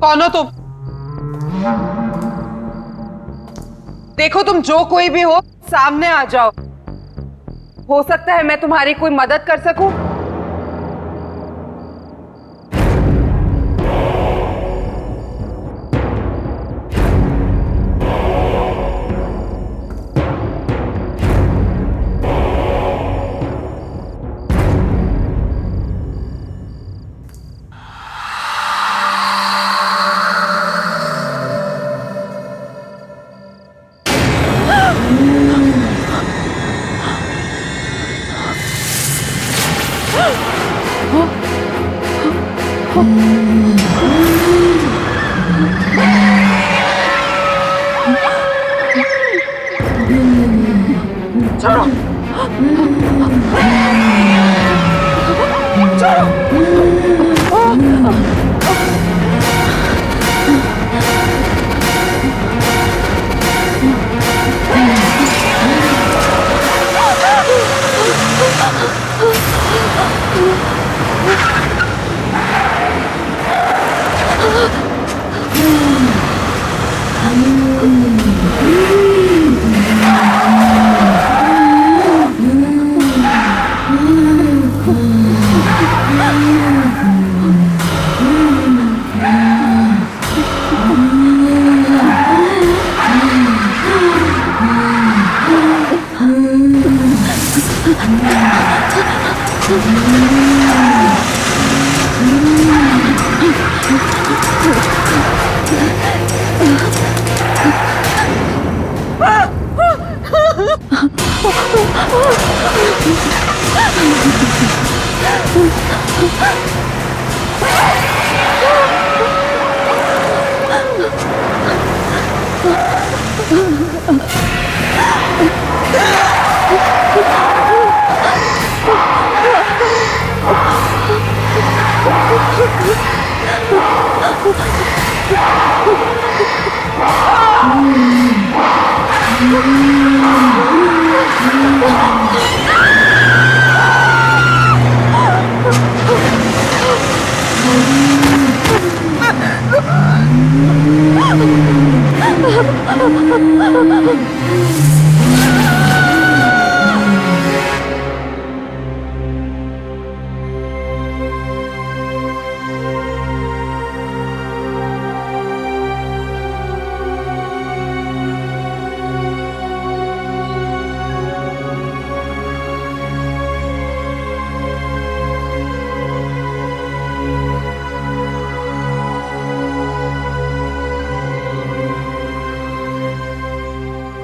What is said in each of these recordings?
कौन हो तुम? देखो तुम जो कोई भी हो, सामने आ जाओ। हो सकता है मैं तुम्हारी कोई मदद कर सकूं।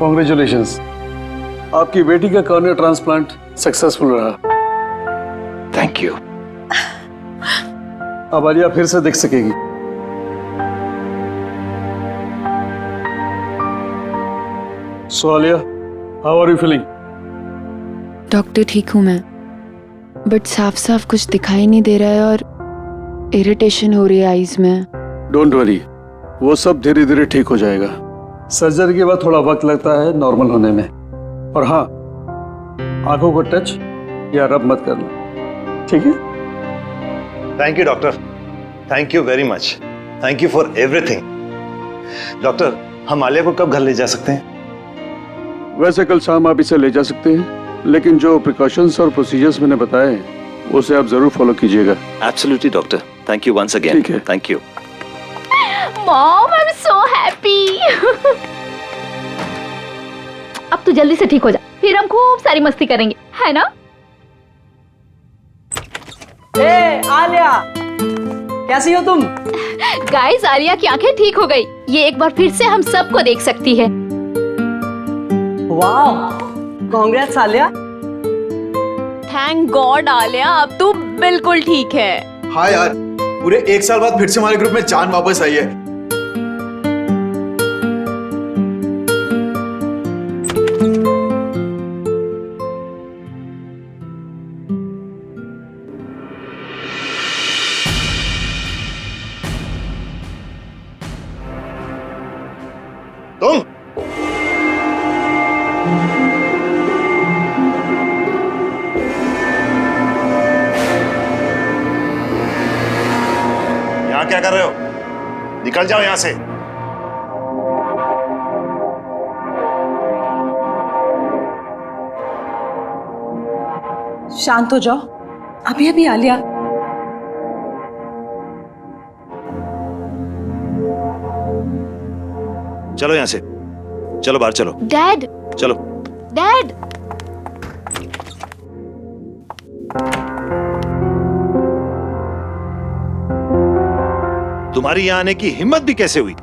कॉन्ग्रेचुलेशंस, आपकी बेटी का कॉर्निया ट्रांसप्लांट सक्सेसफुल रहा। Thank you. अब आलिया फिर से देख सकेगी। So Alia, how are you feeling? Doctor ठीक हूँ मैं, बट साफ साफ कुछ दिखाई नहीं दे रहा है और इरिटेशन हो रही है आईज में। डोंट वरी, वो सब धीरे धीरे ठीक हो जाएगा। सर्जरी के बाद थोड़ा वक्त लगता है नॉर्मल होने में। और हाँ, आंखों को टच या रब मत करना, ठीक है? Thank you doctor, thank you very much, thank you for everything. Doctor, हम आलिया को कब घर ले जा सकते हैं? वैसे कल शाम आप इसे ले जा सकते हैं, लेकिन जो प्रिकॉशंस और प्रोसीजर्स मैंने बताए उसे आप जरूर फॉलो कीजिएगा। Absolutely doctor, thank you once again. ठीक है। Thank you. Mom, I am so happy. अब तू जल्दी से ठीक हो जा, फिर हम खूब सारी मस्ती करेंगे, है ना? ए आलिया, कैसी हो तुम? गाइस, आलिया की आंखें ठीक हो गई। ये एक बार फिर से हम सबको देख सकती है। वाह, congrats Alia. Thank God Alia, अब तू बिल्कुल ठीक है। हाँ यार, पूरे 1 साल बाद फिर से हमारे ग्रुप में जान वापस आई है। तुम यहाँ क्या कर रहे हो? निकल जाओ यहां से। शांत हो जाओ, अभी अभी आलिया। चलो यहां से, चलो बाहर चलो, डैड, चलो। डैड, तुम्हारी यहां आने की हिम्मत भी कैसे हुई?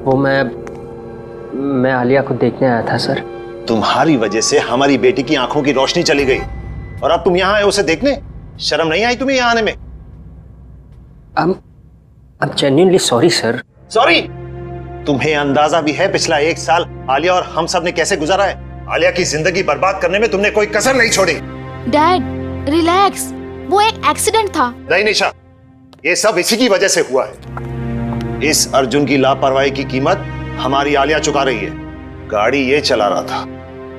वो मैं आलिया को देखने आया था सर। तुम्हारी वजह से हमारी बेटी की आंखों की रोशनी चली गई और अब तुम यहां आए उसे देखने? शर्म नहीं आई तुम्हें यहां आने में? I'm genuinely sorry sir. Sorry? तुम्हें अंदाजा भी है पिछला 1 साल आलिया और हम सब ने कैसे गुजारा है? आलिया की जिंदगी बर्बाद करने में तुमने कोई कसर नहीं छोड़ी। डैड रिलैक्स, वो एक एक्सीडेंट था। नहीं निशा, ये सब इसी की वजह से हुआ है। इस अर्जुन की लापरवाही की कीमत हमारी आलिया चुका रही है। गाड़ी ये चला रहा था,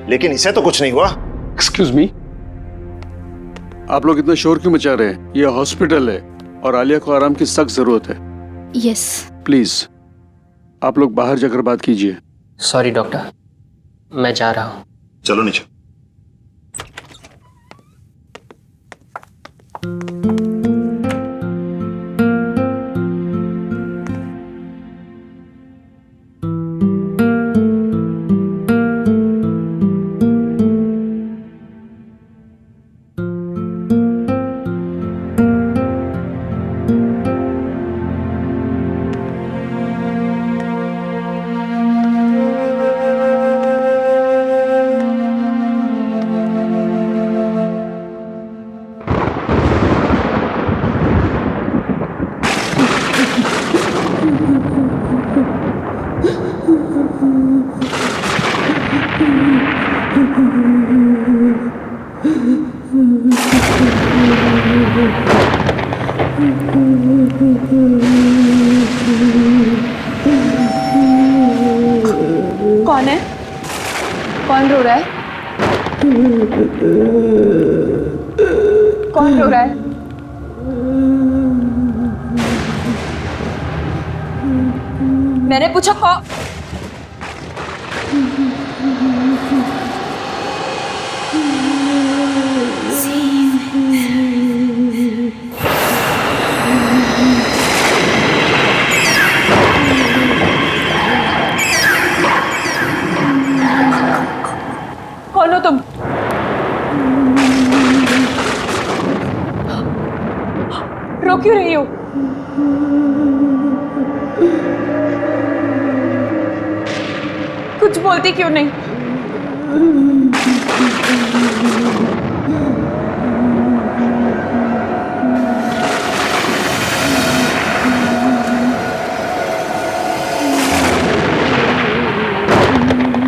लेकिन इसे तो कुछ नहीं हुआ। एक्सक्यूज मी, आप लोग इतना शोर क्यों मचा रहे हैं? ये हॉस्पिटल है और आलिया को आराम की सख्त जरूरत है। यस। प्लीज आप लोग बाहर जाकर बात कीजिए। सॉरी डॉक्टर, मैं जा रहा हूँ। चलो निशा। कौन है? कौन रो रहा है? कौन रो रहा है? मैंने पूछा कौन? कौन हो तुम? रो क्यों रही हो? कुछ बोलती क्यों नहीं?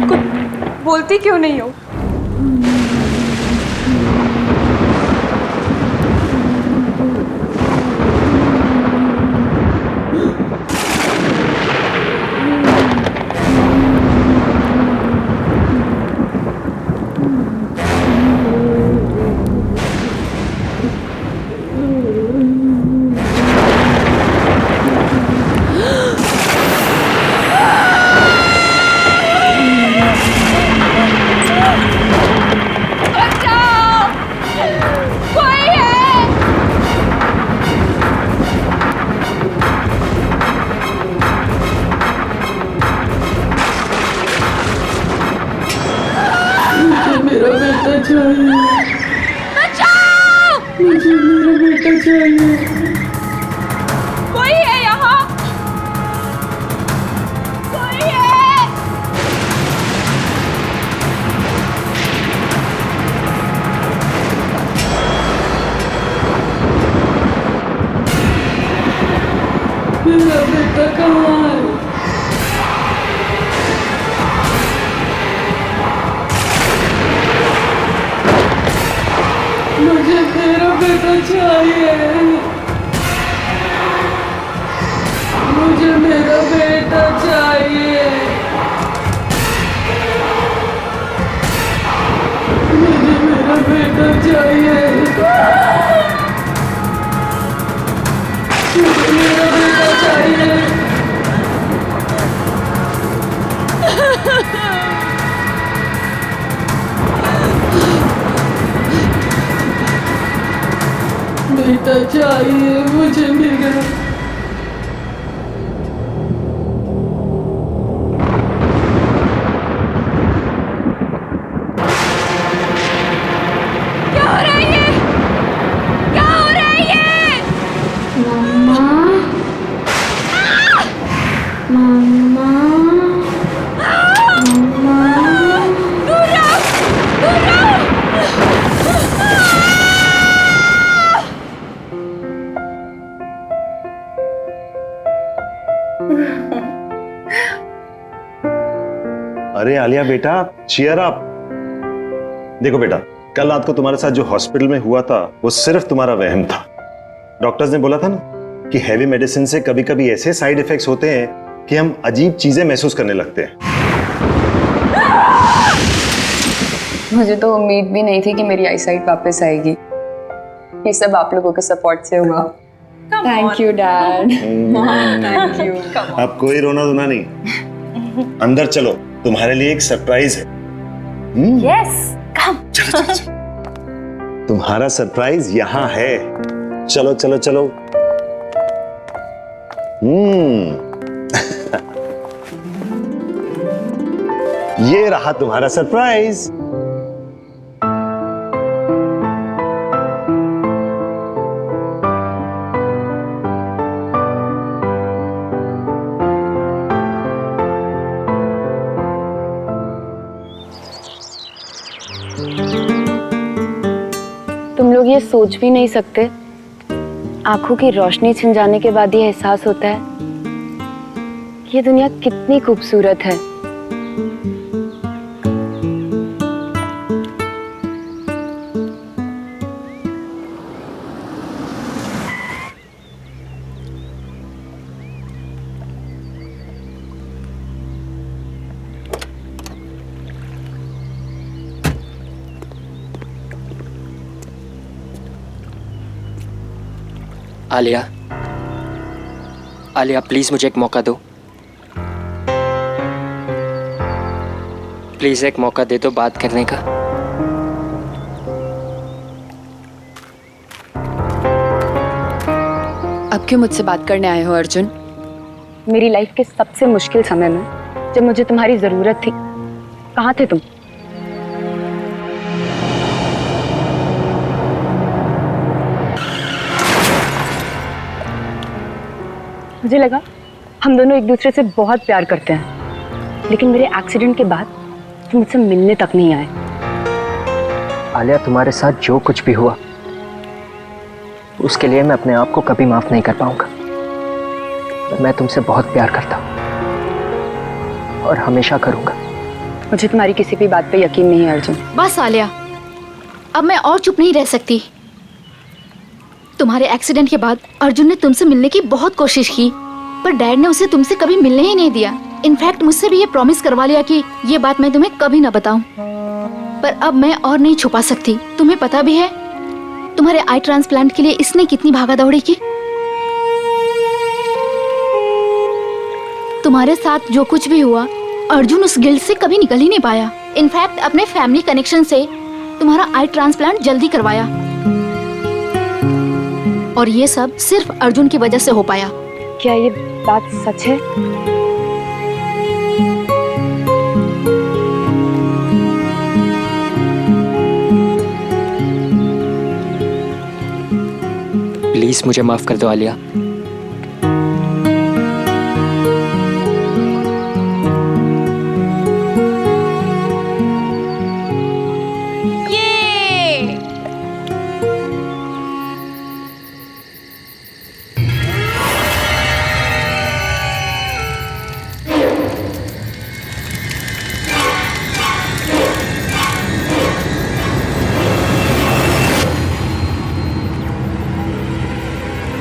कुछ बोलती क्यों नहीं हो? कोई है यहाँ? कोई है? मेरा बेटा कहाँ है? मुझे मेरा बेटा चाहिए। मुझे मेरा बेटा चाहिए। मुझे मेरा बेटा चाहिए। मुझे मेरा बेटा चाहिए। चाहिए मुझे मेरा। क्या हो रहा है ये? क्या हो रहा है ये? दूर रहो! दूर रहो! अरे आलिया बेटा, चीयर अप। देखो बेटा, कल रात को तुम्हारे साथ जो हॉस्पिटल में हुआ था वो सिर्फ तुम्हारा वहम था। डॉक्टर्स ने बोला था ना कि हैवी मेडिसिन से कभी कभी ऐसे साइड इफेक्ट्स होते हैं कि हम अजीब चीजें महसूस करने लगते हैं। मुझे तो उम्मीद भी नहीं थी कि मेरी आईसाइट वापस आएगी। ये सब आप लोगों के सपोर्ट से हुआ। Thank you dad. Thank you. अब कोई रोना धोना नहीं, अंदर चलो, तुम्हारे लिए एक सरप्राइज है। Yes come. चलो चलो चलो, तुम्हारा सरप्राइज यहाँ है। चलो चलो चलो। ये रहा तुम्हारा सरप्राइज। तुम लोग ये सोच भी नहीं सकते, आंखों की रोशनी छिन जाने के बाद ये एहसास होता है कि ये दुनिया कितनी खूबसूरत है। आलिया, आलिया प्लीज मुझे एक मौका दो। प्लीज एक मौका दे दो बात करने का। अब क्यों मुझसे बात करने आए हो अर्जुन? मेरी लाइफ के सबसे मुश्किल समय में जब मुझे तुम्हारी जरूरत थी, कहाँ थे तुम? मुझे लगा हम दोनों एक दूसरे से बहुत प्यार करते हैं, लेकिन मेरे एक्सीडेंट के बाद तुम मुझसे मिलने तक नहीं आए। आलिया, तुम्हारे साथ जो कुछ भी हुआ उसके लिए मैं अपने आप को कभी माफ नहीं कर पाऊंगा। मैं तुमसे बहुत प्यार करता हूं और हमेशा करूंगा। मुझे तुम्हारी किसी भी बात पे यकीन नहीं है अर्जुन। बस आलिया, अब मैं और चुप नहीं रह सकती। तुम्हारे एक्सीडेंट के बाद अर्जुन ने तुमसे मिलने की बहुत कोशिश की, पर डैड ने उसे तुमसे कभी मिलने ही नहीं दिया। इनफैक्ट मुझसे भी ये प्रॉमिस करवा लिया कि ये बात मैं तुम्हें कभी ना बताऊं। पर अब मैं और नहीं छुपा सकती। तुम्हें पता भी है तुम्हारे आई ट्रांसप्लांट के लिए इसने कितनी भागा दौड़ी की। तुम्हारे साथ जो कुछ भी हुआ, अर्जुन उस गिल्ट से कभी निकल ही नहीं पाया। इनफैक्ट अपने फैमिली कनेक्शन से तुम्हारा आई ट्रांसप्लांट जल्दी करवाया, और ये सब सिर्फ अर्जुन की वजह से हो पाया। क्या ये बात सच है? प्लीज मुझे माफ कर दो आलिया।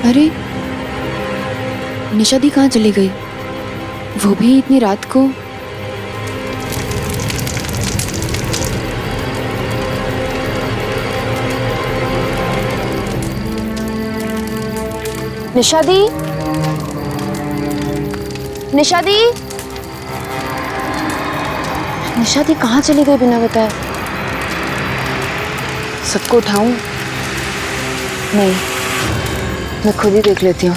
अरे निशा दी कहाँ चली गई? वो भी इतनी रात को? निशा दी, निशा दी, निशा दी कहाँ चली गई बिना बताए? सबको उठाऊं? नहीं, मैं खुद ही देख लेती हूँ।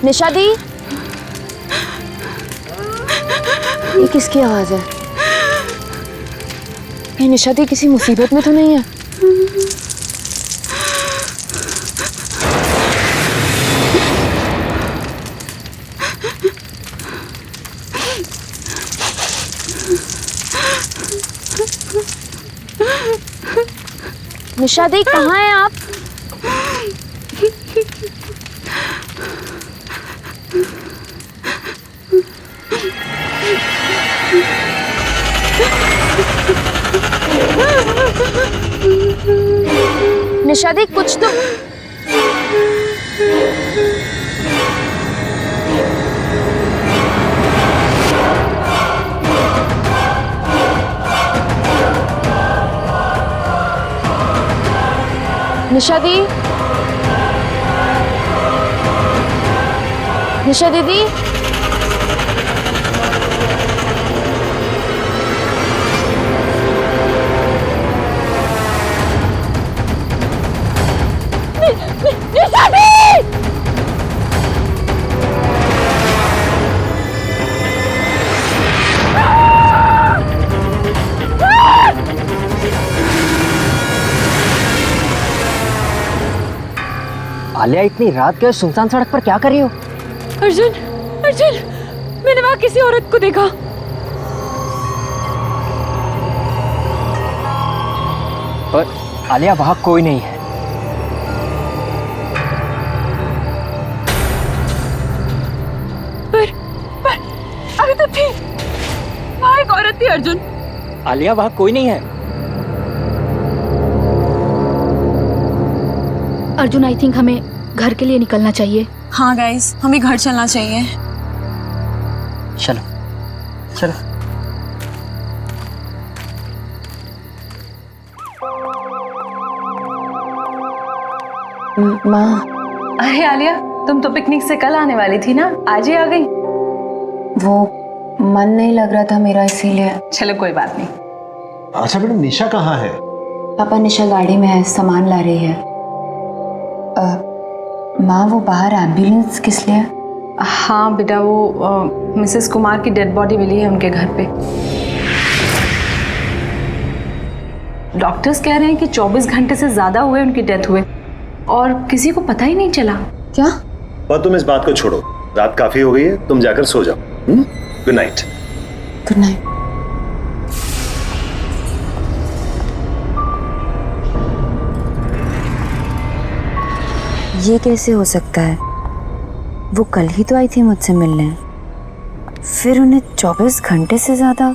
निशा दी, ये किसकी आवाज है? कहीं निशा दी किसी मुसीबत में तो नहीं है? निशा दी कहाँ हैं आप? निशा दी कुछ तो निशा दी, निशा दीदी, निशा दी! आलिया, इतनी रात के सुनसान सड़क पर क्या कर रही हो? अर्जुन, अर्जुन, मैंने वहां किसी औरत को देखा। पर आलिया, वहां कोई नहीं है। पर अभी तो थी, वहां एक औरत थी अर्जुन। आलिया, वहां कोई नहीं है। अर्जुन, आई थिंक हमें घर के लिए निकलना चाहिए। हाँ गाइस, हमें घर चलना चाहिए। चलो चलो। माँ, अरे आलिया, तुम तो पिकनिक से कल आने वाली थी ना, आज ही आ गई? वो मन नहीं लग रहा था मेरा, इसीलिए। चलो कोई बात नहीं। अच्छा बेटा, निशा कहाँ है? पापा, निशा गाड़ी में है, सामान ला रही है। माँ, वो बाहर एम्बुलेंस किस लिए? हाँ बेटा, वो मिसेस कुमार की डेड बॉडी मिली है उनके घर पे। डॉक्टर्स कह रहे हैं कि 24 घंटे से ज्यादा हुए उनकी डेथ हुए और किसी को पता ही नहीं चला। क्या? पर तुम इस बात को छोड़ो, रात काफी हो गई है, तुम जाकर सो जाओ। Good night. Good night. ये कैसे हो सकता है? वो कल ही तो आई थी मुझसे मिलने, फिर उन्हें 24 घंटे से ज्यादा।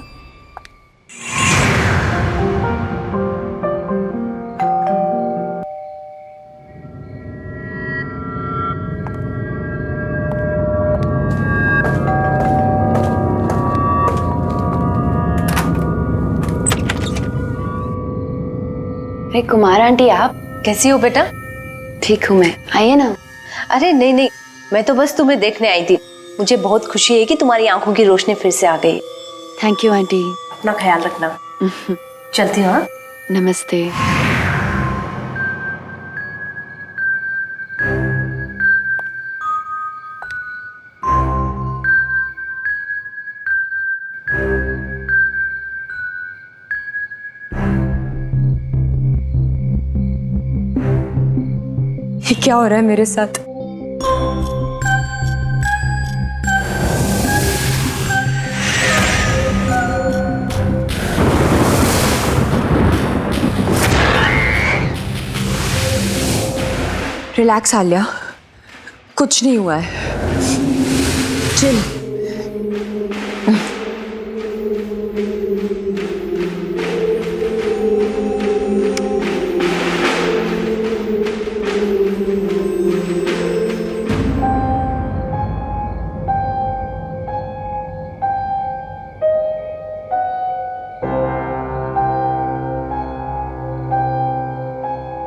अरे कुमार आंटी, आप कैसी हो बेटा? ठीक हूँ मैं, आइए ना। अरे नहीं नहीं, मैं तो बस तुम्हें देखने आई थी। मुझे बहुत खुशी है कि तुम्हारी आंखों की रोशनी फिर से आ गई। Thank you aunty. अपना ख्याल रखना। चलती हूँ। नमस्ते। ये क्या हो रहा है मेरे साथ? रिलैक्स आलिया, कुछ नहीं हुआ है। चिल।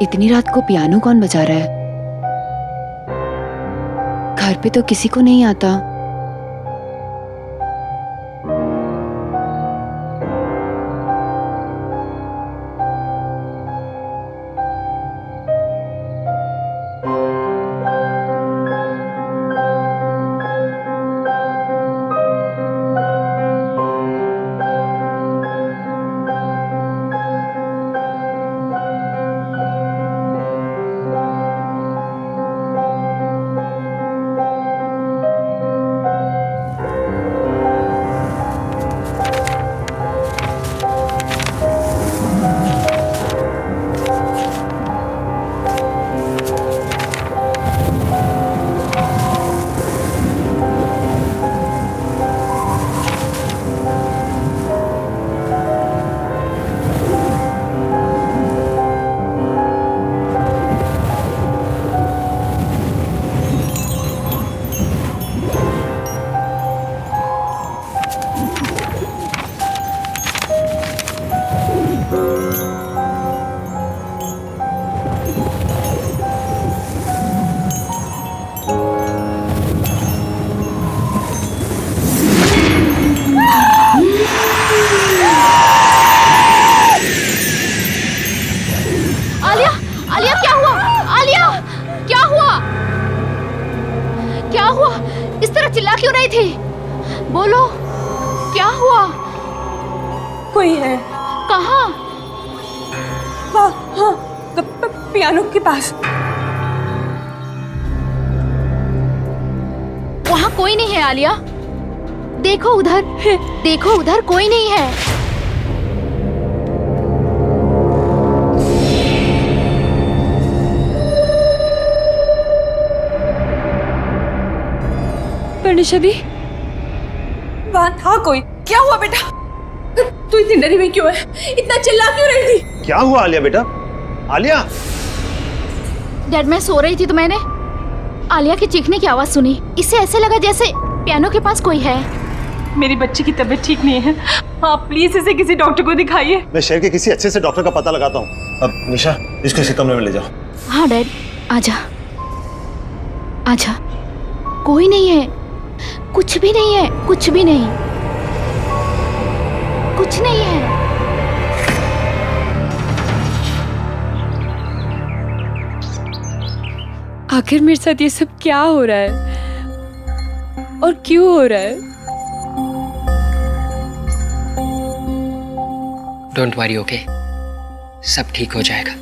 इतनी रात को पियानो कौन बजा रहा है? घर पे तो किसी को नहीं आता। कहाँ? हाँ, पियानो के पास। वहाँ कोई नहीं है आलिया। देखो उधर, देखो उधर कोई नहीं है। पर निशा दी, वहाँ था कोई। क्या हुआ बेटा? तू इतनी डरी हुई क्यों है? इतना चिल्ला क्यों रही थी? क्या हुआ आलिया बेटा? आलिया! डैड, मैं सो रही थी तो मैंने आलिया की चीखने की आवाज सुनी। इससे ऐसे लगा जैसे पियानो के पास कोई है। मेरी बच्ची की तबीयत ठीक नहीं है, आप प्लीज इसे किसी डॉक्टर को दिखाइए। मैं शहर के किसी अच्छे से डॉक्टर का पता लगाता हूँ। अब निशा, इसको इसी कमरे में ले जाओ। हाँ डैड, आजा आजा। कोई नहीं है, कुछ भी नहीं है, कुछ भी नहीं, कुछ नहीं है। आखिर मेरे साथ ये सब क्या हो रहा है और क्यों हो रहा है? Don't worry, okay? सब ठीक हो जाएगा।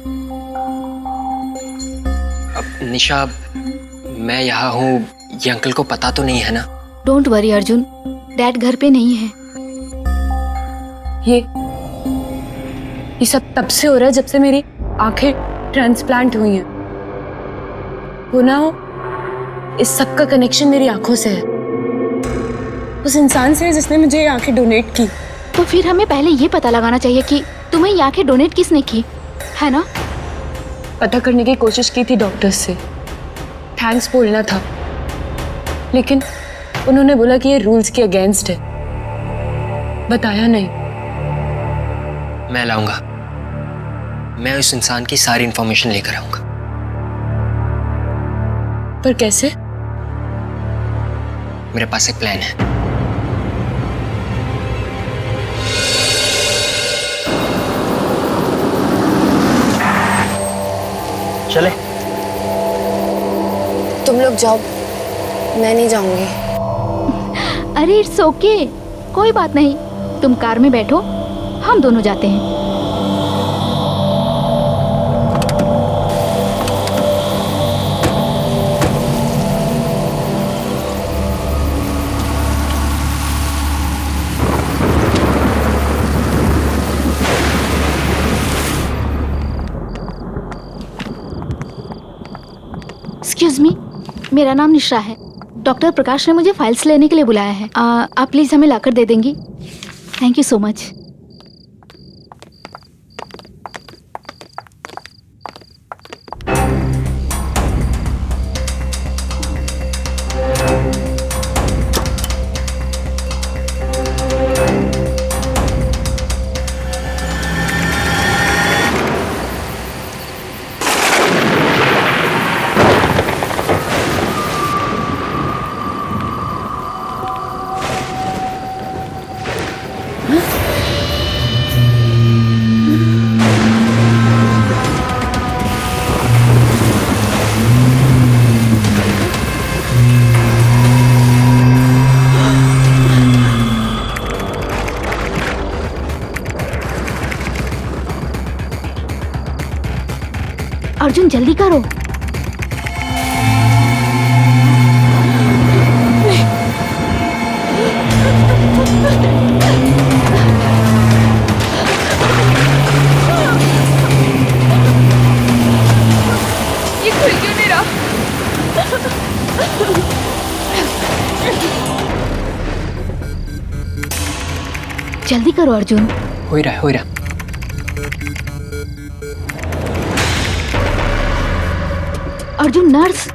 अब निशा, मैं यहाँ हूँ, ये अंकल को पता तो नहीं है ना? डोंट वरी अर्जुन, डैड घर पे नहीं है। ये सब तब से हो रहा है जब से मेरी आंखें ट्रांसप्लांट हुई हैं। वो ना, इस सब का कनेक्शन मेरी आंखों से है, उस इंसान से जिसने मुझे ये आंखें डोनेट की। तो फिर हमें पहले ये पता लगाना चाहिए कि तुम्हें ये आंखें डोनेट किसने की, है ना? पता करने की कोशिश की थी डॉक्टर्स से, थैंक्स बोलना था, लेकिन उन्होंने बोला कि ये रूल्स के अगेंस्ट है, बताया नहीं। मैं लाऊंगा, मैं उस इंसान की सारी इंफॉर्मेशन लेकर आऊंगा। पर कैसे? मेरे पास एक प्लान है। चले? तुम लोग जाओ, मैं नहीं जाऊंगी। अरे इट्स ओके, कोई बात नहीं। तुम कार में बैठो, हम दोनों जाते हैं। एक्सक्यूज मी, मेरा नाम निशा है। डॉक्टर प्रकाश ने मुझे फाइल्स लेने के लिए बुलाया है। आप प्लीज हमें लाकर दे देंगी? Thank you so much. Arjun जल्दी करो। ये खुल क्यों नहीं रहा? जल्दी करो अर्जुन। हो ही रहा है, हो ही रहा। अर्जुन, नर्स।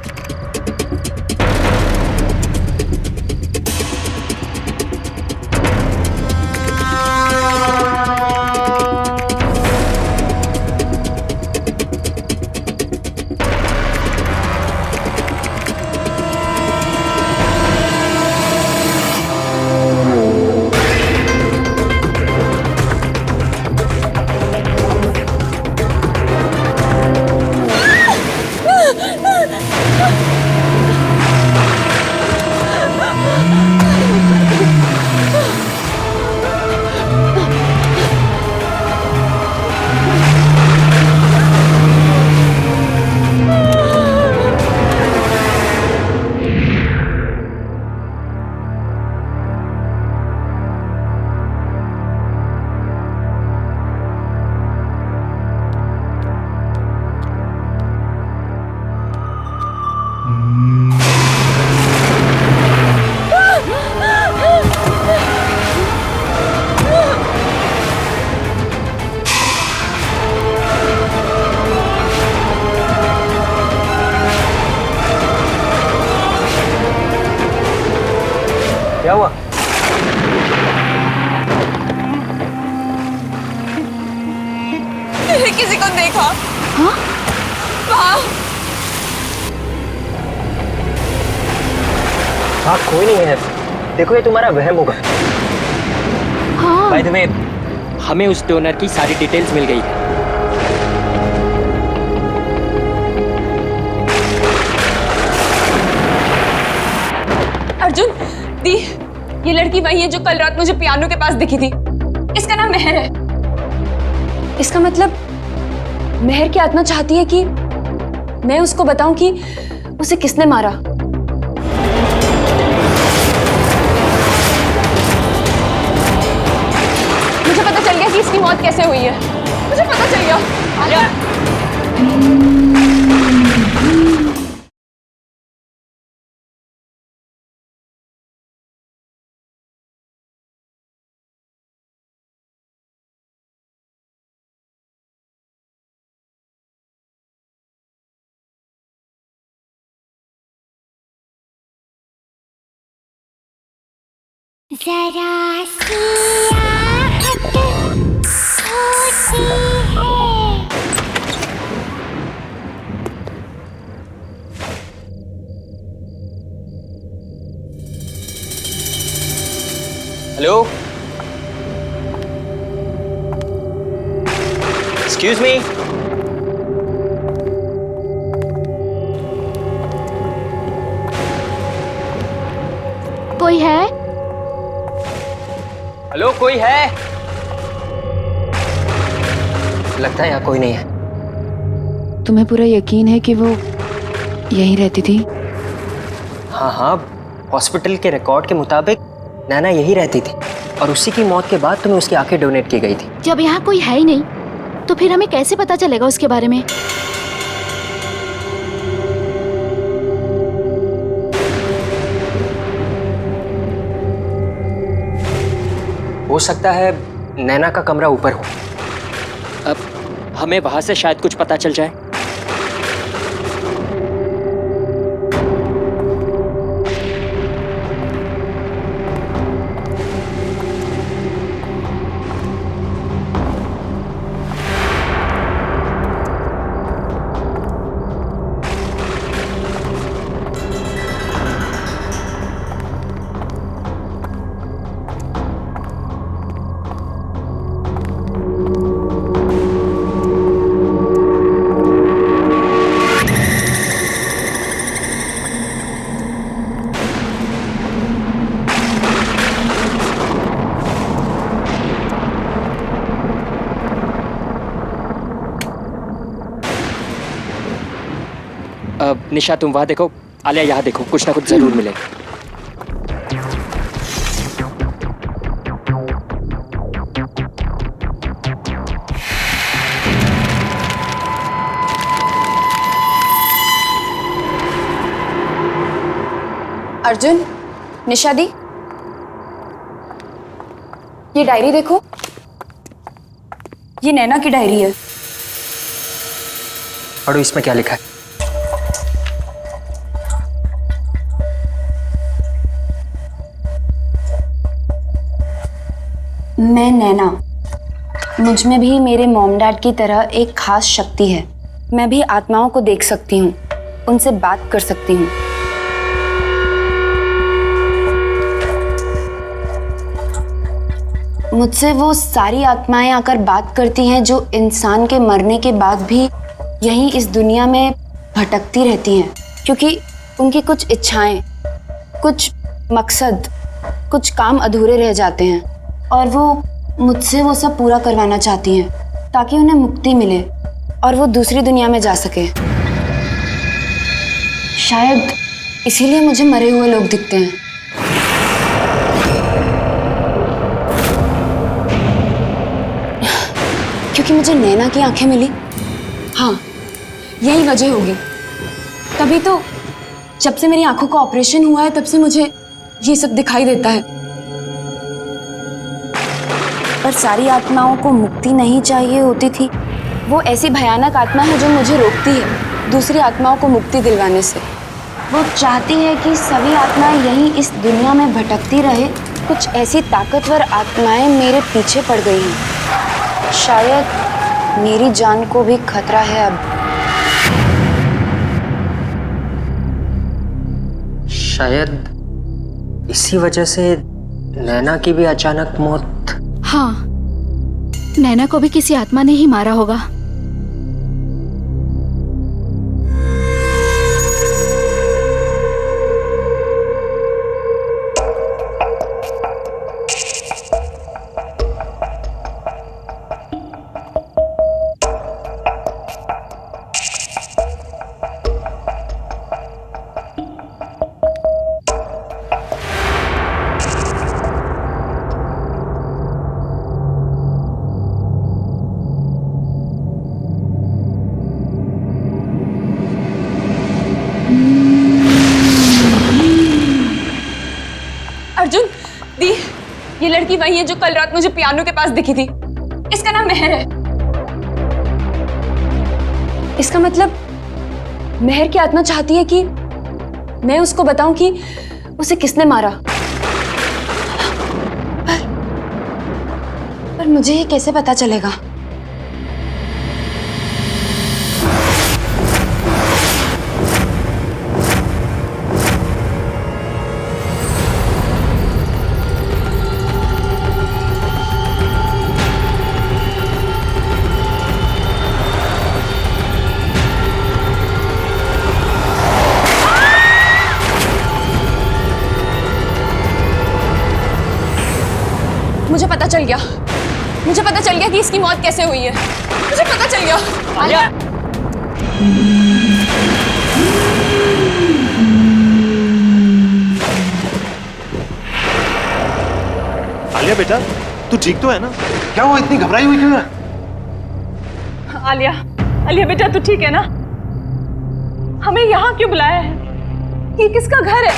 किसी को देखा। हाँ? वहाँ हाँ कोई नहीं है, देखो ये तुम्हारा वहम होगा। हाँ। बाय द वे, हमें उस डोनर की सारी डिटेल्स मिल गई है। अर्जुन, दी, ये लड़की वही है जो कल रात मुझे पियानो के पास दिखी थी। इसका नाम मेहर है। इसका मतलब मेहर की आत्मा चाहती है कि मैं उसको बताऊं कि उसे किसने मारा। मुझे पता चल गया कि इसकी मौत कैसे हुई है। मुझे पता चल गया। जरा सी आहट होती है। Hello, excuse me. कोई है? हेलो, कोई है? लगता है यहाँ कोई नहीं है। तुम्हें पूरा यकीन है कि वो यहीं रहती थी? हाँ हाँ, हॉस्पिटल के रिकॉर्ड के मुताबिक नैना यही रहती थी और उसी की मौत के बाद तुम्हें उसकी आंखें डोनेट की गई थी। जब यहाँ कोई है ही नहीं तो फिर हमें कैसे पता चलेगा उसके बारे में? हो सकता है नैना का कमरा ऊपर हो, अब हमें वहां से शायद कुछ पता चल जाए। निशा तुम वहां देखो, आलिया यहाँ देखो, कुछ ना कुछ जरूर मिलेगा। अर्जुन, निशा दी, ये डायरी देखो, ये नैना की डायरी है। पढ़ो इसमें क्या लिखा है। मैं नैना, मुझ में भी मेरे मॉम डैड की तरह एक खास शक्ति है। मैं भी आत्माओं को देख सकती हूँ, उनसे बात कर सकती हूँ। मुझसे वो सारी आत्माएं आकर बात करती हैं जो इंसान के मरने के बाद भी यहीं इस दुनिया में भटकती रहती हैं, क्योंकि उनकी कुछ इच्छाएं, कुछ मकसद, कुछ काम अधूरे रह जाते हैं और वो मुझसे वो सब पूरा करवाना चाहती हैं ताकि उन्हें मुक्ति मिले और वो दूसरी दुनिया में जा सके। शायद इसीलिए मुझे मरे हुए लोग दिखते हैं। क्योंकि मुझे नैना की आंखें मिली। हाँ, यही वजह होगी। तभी तो जब से मेरी आंखों का ऑपरेशन हुआ है तब से मुझे ये सब दिखाई देता है। पर सारी आत्माओं को मुक्ति नहीं चाहिए होती थी। वो ऐसी भयानक आत्मा है जो मुझे रोकती है दूसरी आत्माओं को मुक्ति दिलवाने से। वो चाहती है कि सभी आत्माएं यहीं इस दुनिया में भटकती रहे। कुछ ऐसी ताकतवर आत्माएं मेरे पीछे पड़ गई हैं। शायद मेरी जान को भी खतरा है अब। शायद इसी वजह से नैना की भी अचानक मौत। हाँ, नैना को भी किसी आत्मा ने ही मारा होगा। अर्जुन, दी, ये लड़की वही है जो कल रात मुझे पियानो के पास दिखी थी। इसका नाम मेहर है। इसका मतलब मेहर की आत्मा चाहती है कि मैं उसको बताऊं कि उसे किसने मारा। पर मुझे ये कैसे पता चलेगा? मुझे पता चल गया कि इसकी मौत कैसे हुई है। मुझे पता चल गया। आलिया, आलिया बेटा, तू ठीक तो है ना? क्या हुआ, इतनी घबराई हुई क्यों है? आलिया, आलिया बेटा तू ठीक है ना? हमें यहाँ क्यों बुलाया है? ये किसका घर है?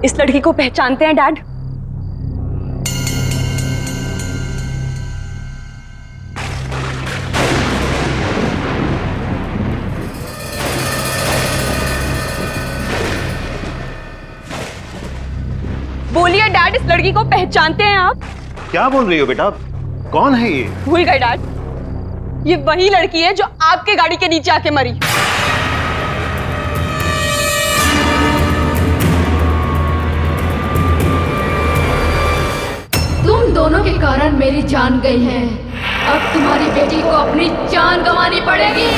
इस लड़की को पहचानते हैं डैड? बोलिए डैड, इस लड़की को पहचानते हैं आप? क्या बोल रही हो बेटा? कौन है ये? भूल गए डैड, ये वही लड़की है जो आपके गाड़ी के नीचे आके मरी। तुम दोनों के कारण मेरी जान गई है। अब तुम्हारी बेटी को अपनी जान गंवानी पड़ेगी।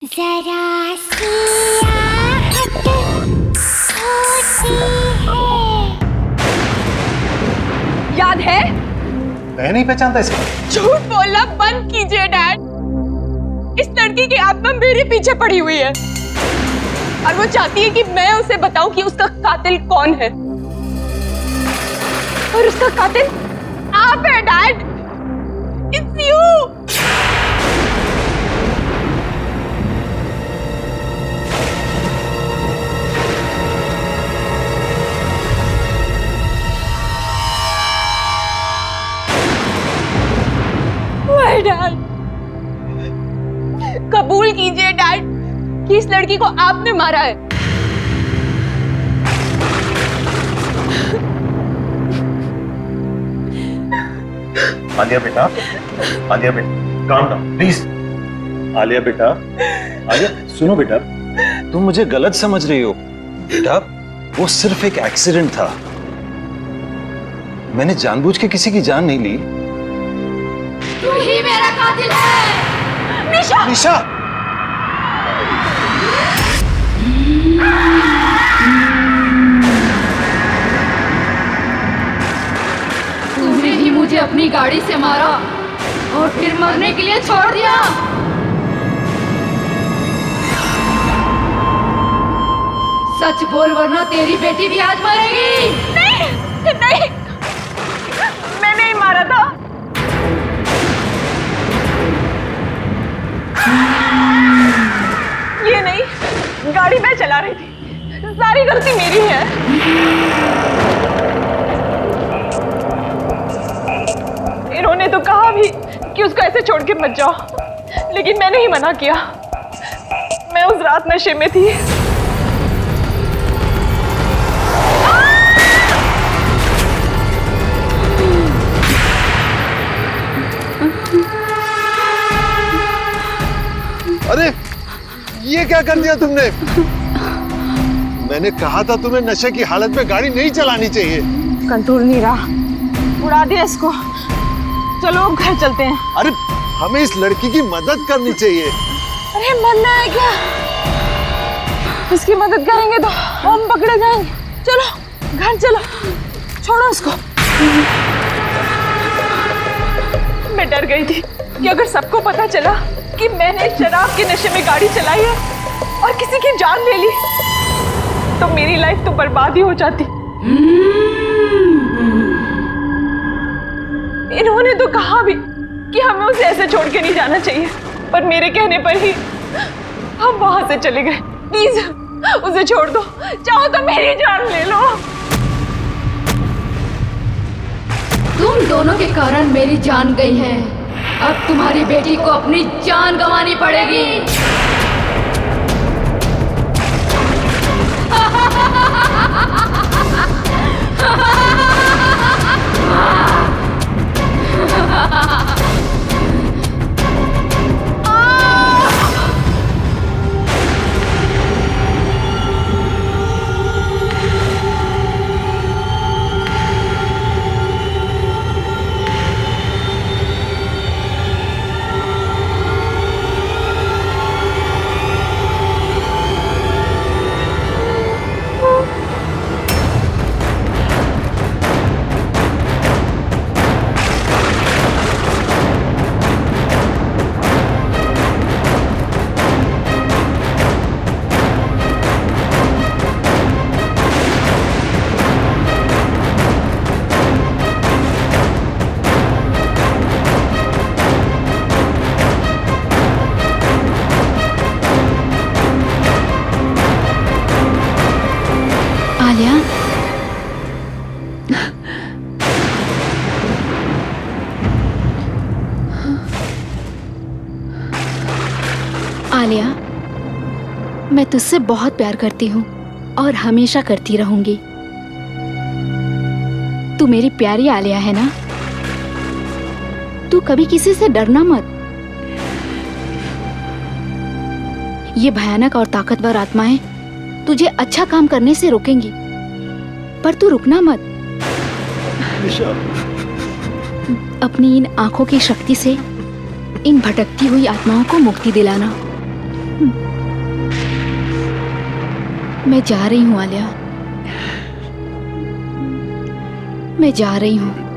जरा सी आहट होती है। याद है? मैं नहीं पहचानता इसे। झूठ बोलना बंद कीजिए डैड। इस लड़की की आत्मा मेरे पीछे पड़ी हुई है और वो चाहती है कि मैं उसे बताऊं कि उसका कातिल कौन है। और उसका कातिल आप है डैड। It's you. डैड, कबूल कीजिए डैड कि इस लड़की को आपने मारा है। आलिया बेटा, आलिया बेटा, काम डाउन प्लीज। आलिया बेटा, आलिया सुनो बेटा, तुम मुझे गलत समझ रही हो। बेटा, वो सिर्फ एक एक्सीडेंट था। मैंने जानबूझ के किसी की जान नहीं ली। तू ही मेरा कातिल है। निशा! निशा! तूने ही मुझे अपनी गाड़ी से मारा और फिर मरने के लिए छोड़ दिया। सच बोल वरना तेरी बेटी भी आज मरेगी। नहीं, नहीं, मैंने ही मारा था। ये नहीं, गाड़ी मैं चला रही थी, सारी गलती मेरी है। इन्होंने तो कहा भी कि उसको ऐसे छोड़ के मत जाओ, लेकिन मैंने ही मना किया। मैं उस रात नशे में थी। अरे ये क्या कर दिया तुमने? मैंने कहा था तुम्हें नशे की हालत में गाड़ी नहीं चलानी चाहिए। कंट्रोल नहीं रहा, उड़ा दिया इसको। चलो अब घर चलते हैं। अरे हमें इस लड़की की मदद करनी चाहिए। अरे मरना है क्या? इसकी मदद करेंगे तो हम पकड़े जाएंगे। चलो घर चलो, छोड़ो उसको। मैं डर गई थी कि अगर सबको पता चला कि मैंने शराब के नशे में गाड़ी चलाई है और किसी की जान ले ली, तो मेरी लाइफ तो बर्बाद ही हो जाती। इन्होंने तो कहा भी कि हमें उसे ऐसे छोड़ के नहीं जाना चाहिए, पर मेरे कहने पर ही हम वहां से चले गए। प्लीज उसे छोड़ दो, चाहो तो मेरी जान ले लो। तुम दोनों के कारण मेरी जान गई है, अब तुम्हारी बेटी को अपनी जान गंवानी पड़ेगी। आलिया, आलिया, मैं तुझसे बहुत प्यार करती हूँ और हमेशा करती रहूंगी। तू मेरी प्यारी आलिया है ना? तू कभी किसी से डरना मत। ये भयानक और ताकतवर आत्माएं तुझे अच्छा काम करने से रोकेंगी, पर तू रुकना मत। अपनी इन आंखों की शक्ति से इन भटकती हुई आत्माओं को मुक्ति दिलाना। मैं जा रही हूँ आलिया, मैं जा रही हूँ।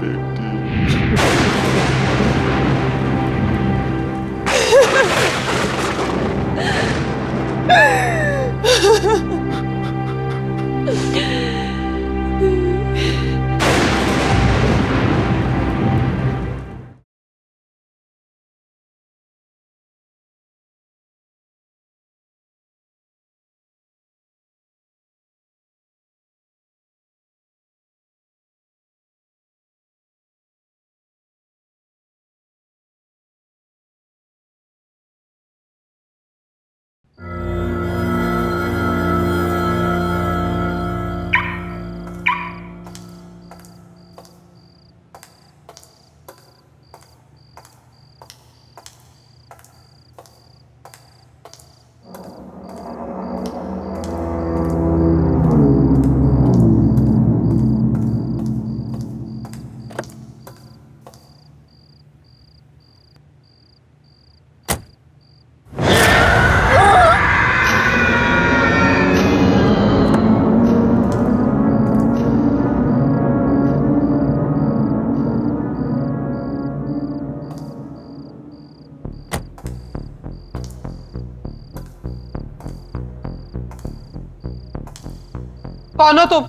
कौन हो तुम?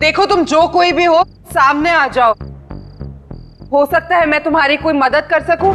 देखो तुम जो कोई भी हो, सामने आ जाओ। हो सकता है मैं तुम्हारी कोई मदद कर सकूं।